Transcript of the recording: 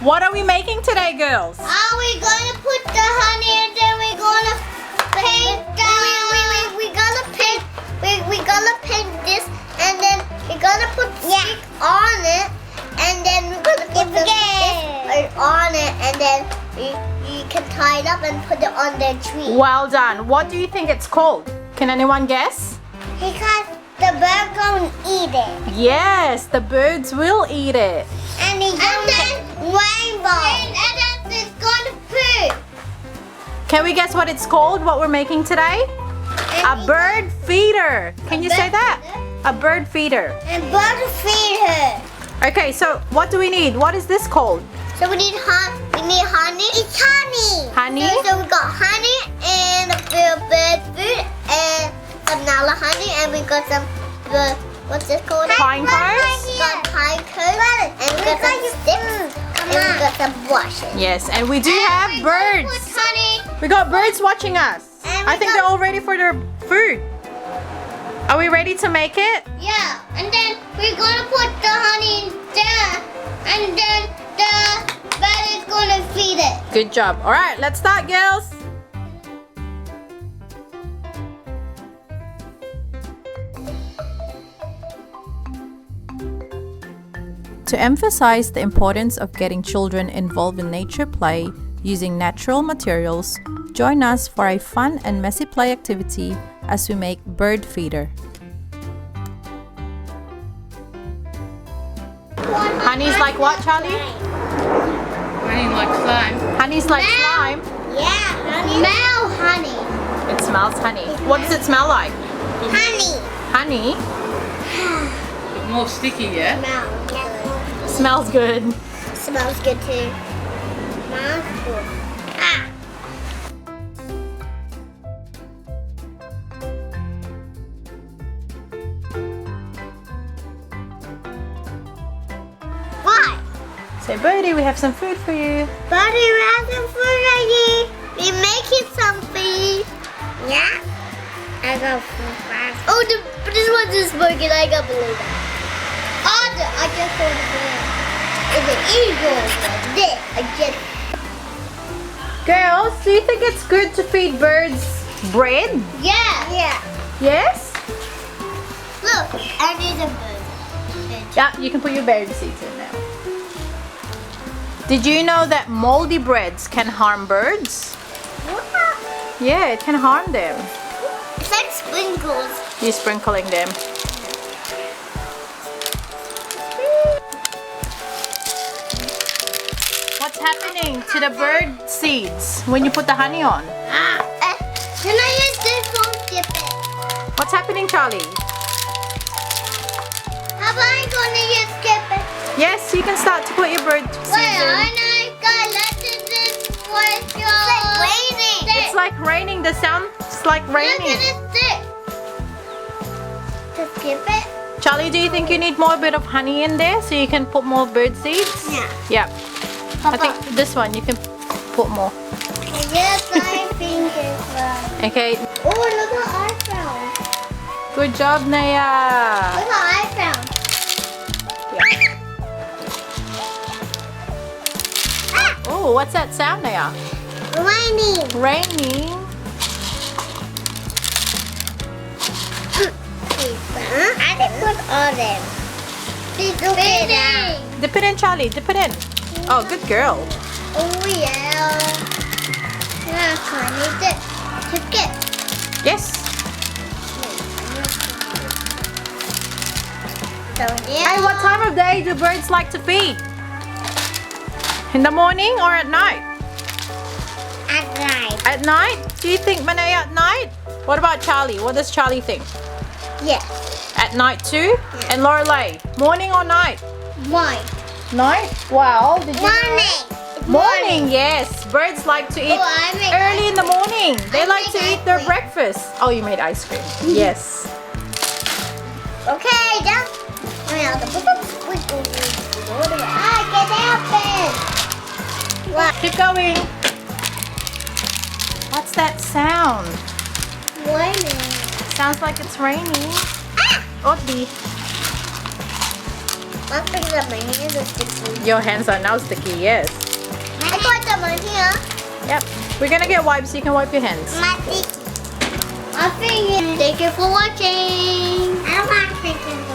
What are we making today, girls? Are we gonna put the honey and then we're gonna paint we're gonna paint this and then we're gonna put stick on it and then we're gonna put this on it and then you can tie it up and put it on the tree. Well done. What do you think it's called? Can anyone guess? Because the bird gonna eat it. Yes, the birds will eat it. And then rainbow. And then it's gonna poop. Can we guess what it's called, what we're making today? A bird feeder. Can you say that? A bird feeder. And bird feed her. Okay, so what do we need? What is this called? So we need honey. It's honey. Honey? So we got honey and a bit of bird food and vanilla honey and we got some what's this called? Pinecones? We got pinecones and we got some sticks and we got some brushes. Yes, and we do have birds. We got birds watching us. I think they're all ready for their food. Are we ready to make it? Yeah, and then we're gonna put the honey there and then the bird is gonna feed it. Good job. All right, let's start, girls. To emphasize the importance of getting children involved in nature play using natural materials, join us for a fun and messy play activity as we make bird feeder. Honey's like what, Charlie? Honey like slime. Honey's like slime. Yeah, honey. Smell honey. It smells honey. What does it smell like? Honey. Honey? More sticky, yeah? Smells good. Smells good. Smells good too. Smells good. Ah. What? Say, Birdie, we have some food for you. Buddy, we have some food ready. We making something. Yeah. I got food fast. Oh, this one is smoking. I got below that. Oh, I just saw the bird. It's an eagle. This, I just. Girls, do you think it's good to feed birds bread? Yeah. Yeah. Yes? Look, I need a bird. Yeah, you can put your berry seeds in now. Did you know that moldy breads can harm birds? What? Yeah, it can harm them. It's like sprinkles. You're sprinkling them. What's happening to the bird seeds when you put the honey on? Can I use this one? Dip it. What's happening, Charlie? How about I gonna use skip it? Yes, you can start to put your bird seeds Wait, in. I got letting this one go. It's like raining. It's like raining. The sound's like raining. Look at this stick. To skip it? Charlie, do you think you need more bit of honey in there so you can put more bird seeds? Yeah. Yeah. I think this one you can put more. Yes, I think it's right. Okay. Oh, look what I found. Good job, Naya. Look what I found. Oh, what's that sound, Naya? Raining. Raining. I didn't put all them. Dip it in. Dip it in, Charlie. Dip it in. Oh, good girl. Oh yeah. Yeah, can I dip? Tip it. Yes. So yeah. Hey, what time of day do birds like to feed? In the morning or at night? At night. At night? Do you think Manaya at night? What about Charlie? What does Charlie think? Yeah. At night too? And Lorelei, morning or night? Morning. Night? Wow. Did you know? Morning. Morning, yes. Birds like to eat I make early in the morning. They I like make to ice eat their cream. breakfast. Oh, you made ice cream. Yes. Okay, down. Ah, get out there. What? Keep going. What's that sound? Morning. Sounds like it's raining. Ah! Oddly. One thing that my hands are sticky. Your hands are now sticky, yes. I got them on here. Yep. We're gonna get wipes so you can wipe your hands. My feet. Thank you for watching. I don't want to